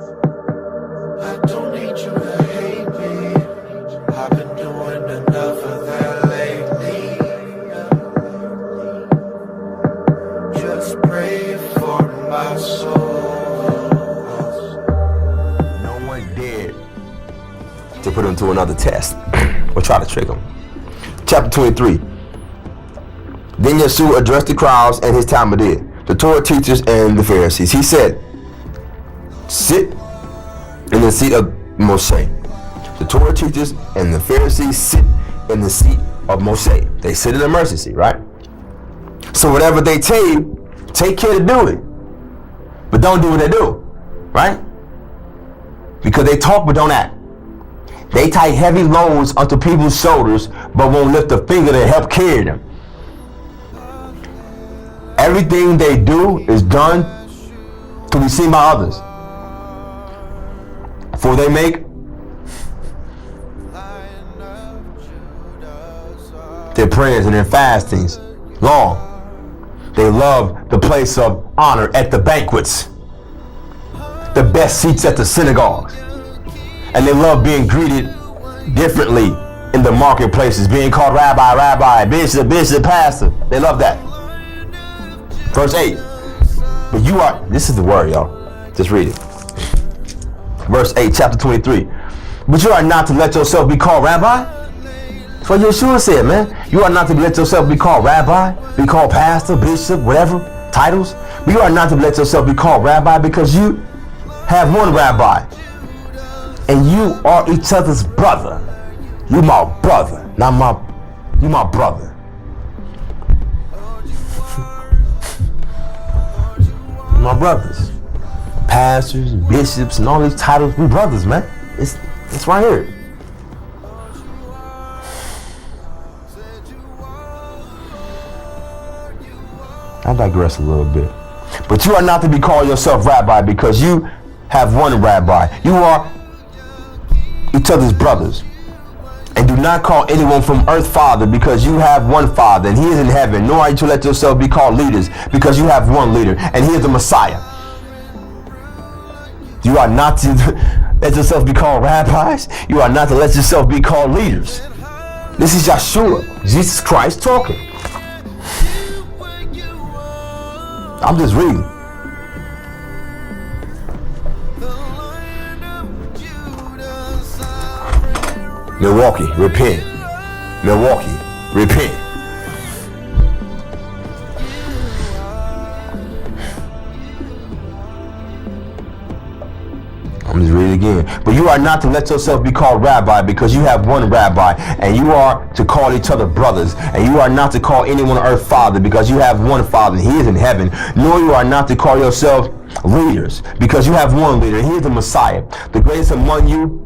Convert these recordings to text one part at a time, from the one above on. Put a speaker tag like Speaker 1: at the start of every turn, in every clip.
Speaker 1: I don't need you to hate me. I've been doing enough of that lately. Just pray for my soul.
Speaker 2: No one dared to put him to another test or try to trick him. Chapter 23. Then Yeshua addressed the crowds and his Talmud, the Torah teachers and the Pharisees. He said, sit in the seat of Moshe. The Torah teachers and the Pharisees sit in the seat of Moshe. They sit in the mercy seat, right? So whatever they tell you, take care to do it. But don't do what they do, right? Because they talk but don't act. They tie heavy loads onto people's shoulders but won't lift a finger to help carry them. Everything they do is done to be seen by others. For they make their prayers and their fastings long. They love the place of honor at the banquets, the best seats at the synagogues, and they love being greeted differently in the marketplaces, being called rabbi, rabbi, bishop, bishop, pastor. They love that. Verse 8. But you are, this is the word, y'all. Just read it. Verse 8, chapter 23. But you are not to let yourself be called rabbi. That's what Yeshua said, man. You are not to let yourself be called rabbi, be called pastor, bishop, whatever, titles. But you are not to let yourself be called rabbi because you have one rabbi. And you are each other's brother. You my brother, you my brother. My brothers, pastors, bishops, and all these titles, we brothers, man. It's right here. I digress a little bit. But you are not to be called yourself rabbi because you have one rabbi. You are each other's brothers. And do not call anyone from earth father because you have one father and he is in heaven. Nor are you to let yourself be called leaders because you have one leader and he is the Messiah. You are not to let yourself be called rabbis. You are not to let yourself be called leaders. This is Yeshua, Jesus Christ talking. I'm just reading. Milwaukee, repent. Milwaukee, repent. I'm just reading it again. But you are not to let yourself be called rabbi because you have one rabbi, and you are to call each other brothers, and you are not to call anyone on earth father because you have one father and he is in heaven. Nor you are not to call yourself leaders because you have one leader and he is the Messiah. The greatest among you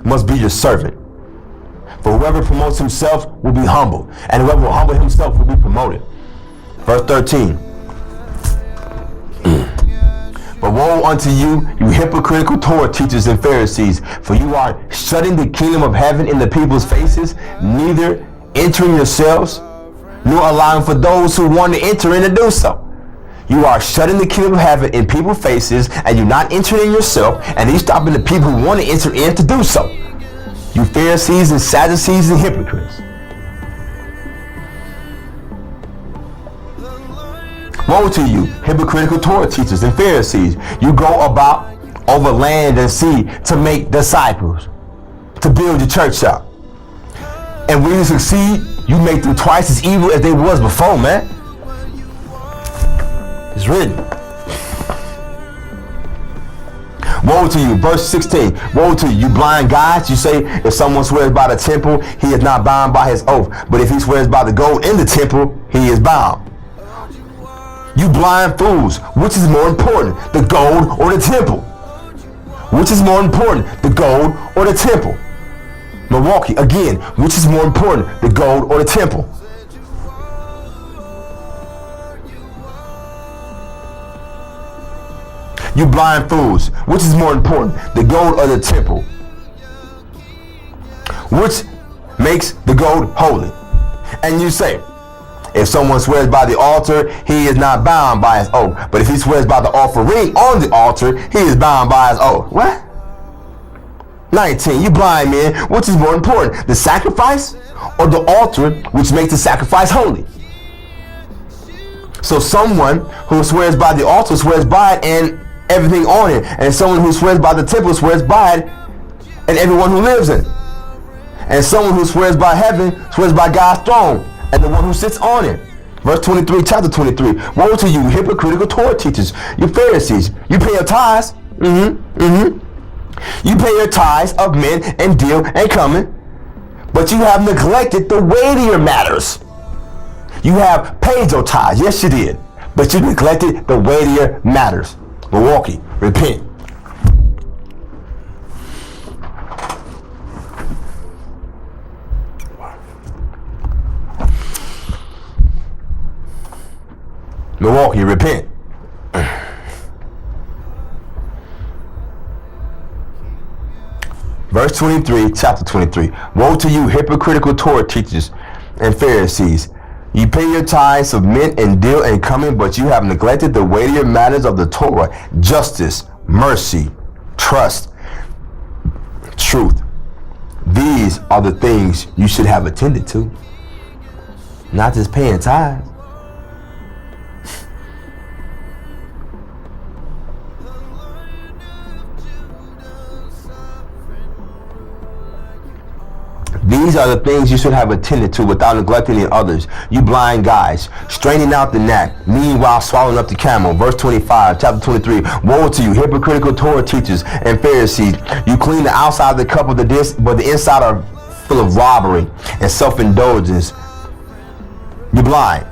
Speaker 2: must be your servant. For whoever promotes himself will be humble, and whoever will humble himself will be promoted. Verse 13. But woe unto you, you hypocritical Torah teachers and Pharisees, for you are shutting the kingdom of heaven in the people's faces, neither entering yourselves, nor allowing for those who want to enter in to do so. You are shutting the kingdom of heaven in people's faces, and you're not entering in yourself, and you're stopping the people who want to enter in to do so. You Pharisees and Sadducees and hypocrites. Woe to you, hypocritical Torah teachers and Pharisees. You go about over land and sea to make disciples, to build your church up. And when you succeed, you make them twice as evil as they was before, man. It's written. Woe to you, verse 16. Woe to you, you blind guides. You say if someone swears by the temple, he is not bound by his oath. But if he swears by the gold in the temple, he is bound. You blind fools, which is more important, the gold or the temple? Which is more important, the gold or the temple? Milwaukee, again, which is more important, the gold or the temple? You blind fools, which is more important, the gold or the temple? Which makes the gold holy? And you say, If someone swears by the altar, he is not bound by his oath. But if he swears by the offering on the altar, he is bound by his oath. What? 19. You blind man. Which is more important, the sacrifice or the altar, which makes the sacrifice holy? So someone who swears by the altar swears by it and everything on it. And someone who swears by the temple swears by it and everyone who lives in it. And someone who swears by heaven swears by God's throne and the one who sits on it. Verse 23, chapter 23. Woe to you, hypocritical Torah teachers, you Pharisees. You pay your tithes. You pay your tithes of mint and dill and cumin, but you have neglected the weightier matters. You have paid your tithes, yes you did, but you neglected the weightier matters. Milwaukee, repent. Milwaukee, repent. Verse 23, chapter 23. Woe to you, hypocritical Torah teachers and Pharisees. You pay your tithes of mint and dill and cumin, but you have neglected the weightier matters of the Torah: justice, mercy, trust, truth. These are the things you should have attended to, not just paying tithes. These are the things you should have attended to without neglecting the others. You blind guys, straining out the gnat, meanwhile swallowing up the camel. Verse 25, chapter 23. Woe to you, hypocritical Torah teachers and Pharisees. You clean the outside of the cup of the dish, but the inside are full of robbery and self-indulgence. You're blind.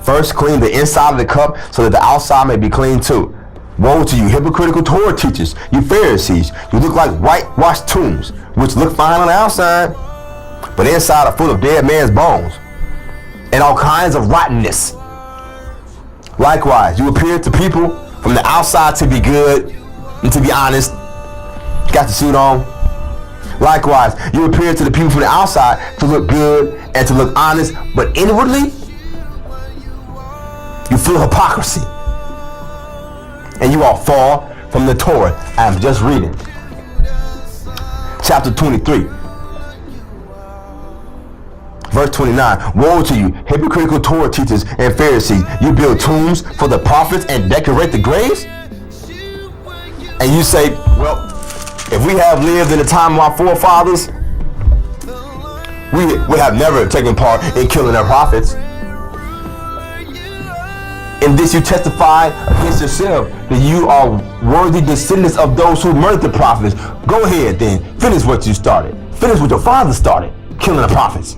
Speaker 2: First, clean the inside of the cup so that the outside may be clean too. Woe to you, hypocritical Torah teachers, you Pharisees. You look like whitewashed tombs, which look fine on the outside, but inside are full of dead man's bones and all kinds of rottenness. Likewise, you appear to people from the outside to be good and to be honest. Got the suit on. Likewise, you appear to the people from the outside to look good and to look honest, but inwardly, you're full of hypocrisy. And you all fall from the Torah. I'm just reading. Chapter 23. Verse 29. Woe to you, hypocritical Torah teachers and Pharisees. You build tombs for the prophets and decorate the graves? And you say, well, if we have lived in the time of our forefathers, we would have never taken part in killing their prophets. In this you testify against yourself that you are worthy descendants of those who murdered the prophets. Go ahead then, finish what you started. Finish what your father started, killing the prophets.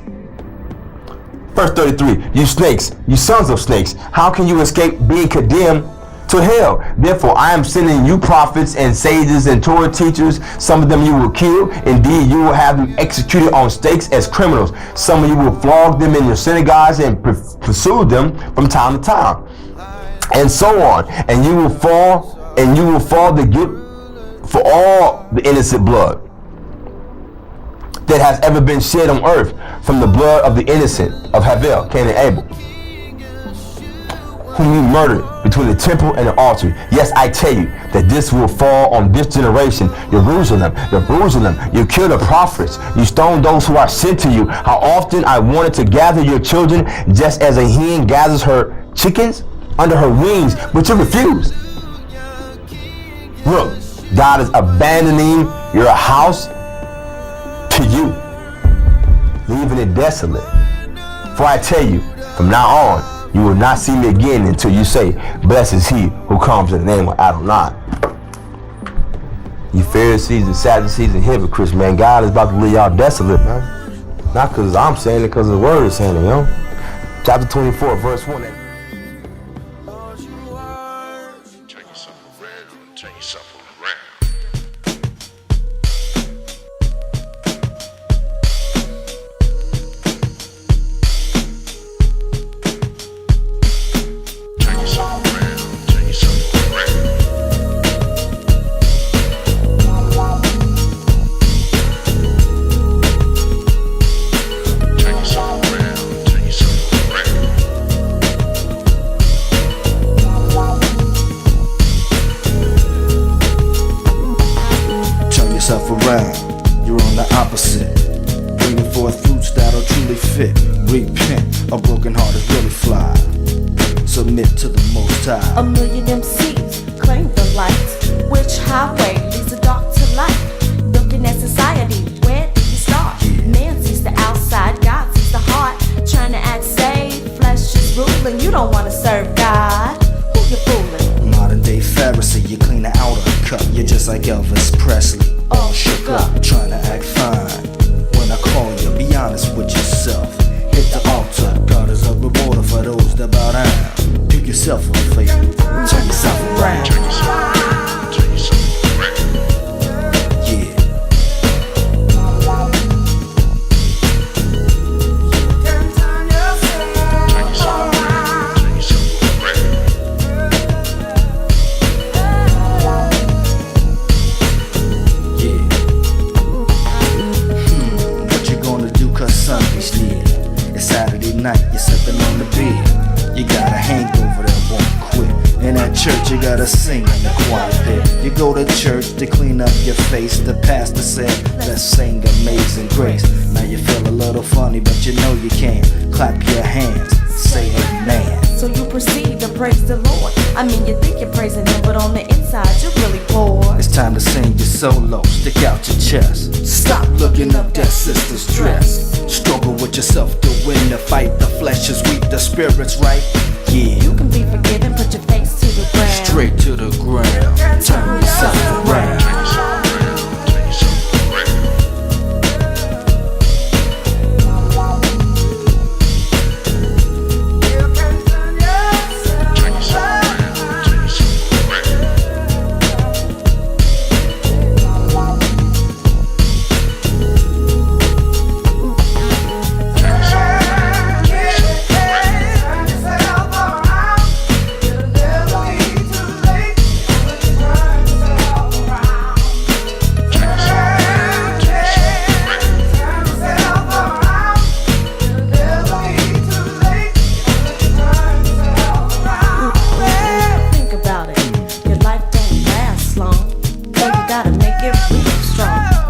Speaker 2: Verse 33, you snakes, you sons of snakes, how can you escape being condemned to hell? Therefore I am sending you prophets and sages and Torah teachers. Some of them you will kill. Indeed, you will have them executed on stakes as criminals. Some of you will flog them in your synagogues and pursue them from time to time, and so on. And you will fall the guilt for all the innocent blood that has ever been shed on earth, from the blood of the innocent of Havel, Cain and Abel, whom you murdered between the temple and the altar. Yes, I tell you that this will fall on this generation. Jerusalem, you kill the prophets, you stone those who are sent to you. How often I wanted to gather your children, just as a hen gathers her chickens under her wings, but you refused. Look, God is abandoning your house to you, leaving it desolate. For I tell you, from now on, you will not see me again until you say, blessed is he who comes in the name of Adonai. You Pharisees and Sadducees and hypocrites, man, God is about to leave y'all desolate, man. Not because I'm saying it, because the word is saying it, you know. Chapter 24, verse 1.
Speaker 3: Turn yourself around, turn yourself around.
Speaker 4: fit. Repent, a broken heart is really fly. Submit to the Most High.
Speaker 5: A million MCs claim the light. Which highway leads the dark to light? Looking at society, where do you start? Man sees the outside, God sees the heart. Trying to act safe, flesh is ruling. You don't wanna serve God. Who you fooling?
Speaker 4: Modern day Pharisee, you clean the outer cup. You're just like Elvis Presley, all shook up, trying to act fine. When I call you, be honest with yourself. Hit the altar, God is a rewarder for those that bow down. Pick yourself up, faith, turn yourself around.
Speaker 3: Turn yourself around.
Speaker 4: Yeah. What you gonna do 'cause Sunday's near? It's Saturday night, you're sipping on the beer. You got a hangover that won't quit. In that church you gotta sing in the choir there. You go to church to clean up your face. The pastor said, let's sing Amazing Grace. Now you feel a little funny but you know you can't. Clap your hands, say amen.
Speaker 5: So you proceed to praise the Lord. I mean, you think you're praising Him, but on the inside you're really poor.
Speaker 4: It's time to sing your solo, stick out your chest. Stop looking up that sister's dress. Struggle with yourself to win the fight. The flesh is weak, the spirit's right. Yeah,
Speaker 5: You can be forgiven, put your face to the ground.
Speaker 4: straight to the ground. Turn yourself around.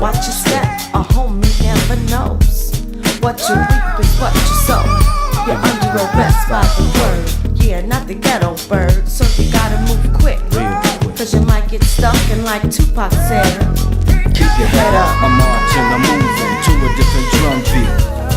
Speaker 5: Watch your step, a homie never knows. What you reap is what you sow. You're under arrest by the word. Yeah, not the ghetto bird. So you gotta move quick. Cause you might get stuck, and like Tupac said,
Speaker 4: Keep your head up. I'm marching, I'm moving to a different drum beat.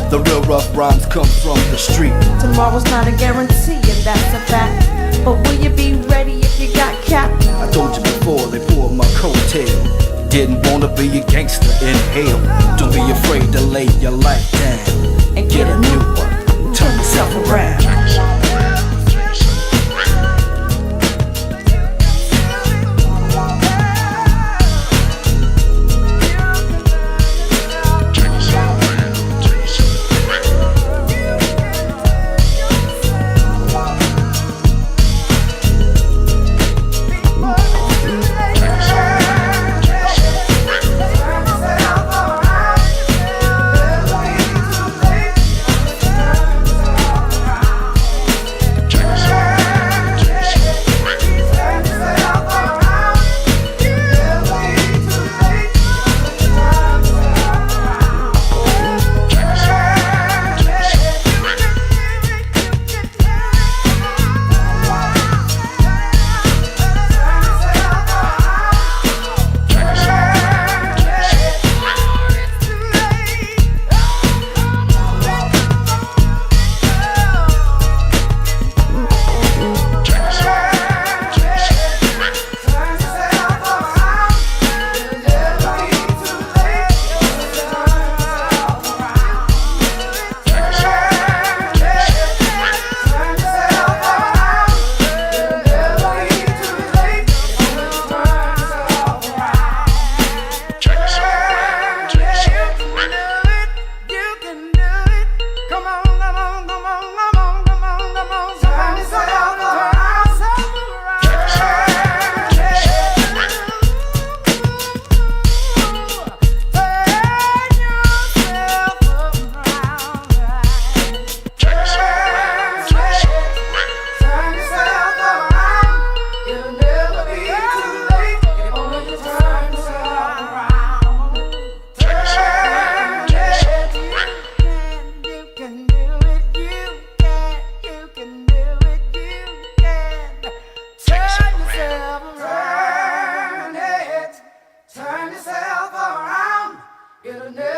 Speaker 4: The real rough rhymes come from the street.
Speaker 5: tomorrow's not a guarantee, and that's a fact. But will you be ready if you got capped?
Speaker 4: I told you before, they pulled my coattail. Didn't wanna be a gangster, inhale. Don't be afraid to lay your life down
Speaker 5: And
Speaker 4: get a new one. Turn yourself around.
Speaker 1: It'll never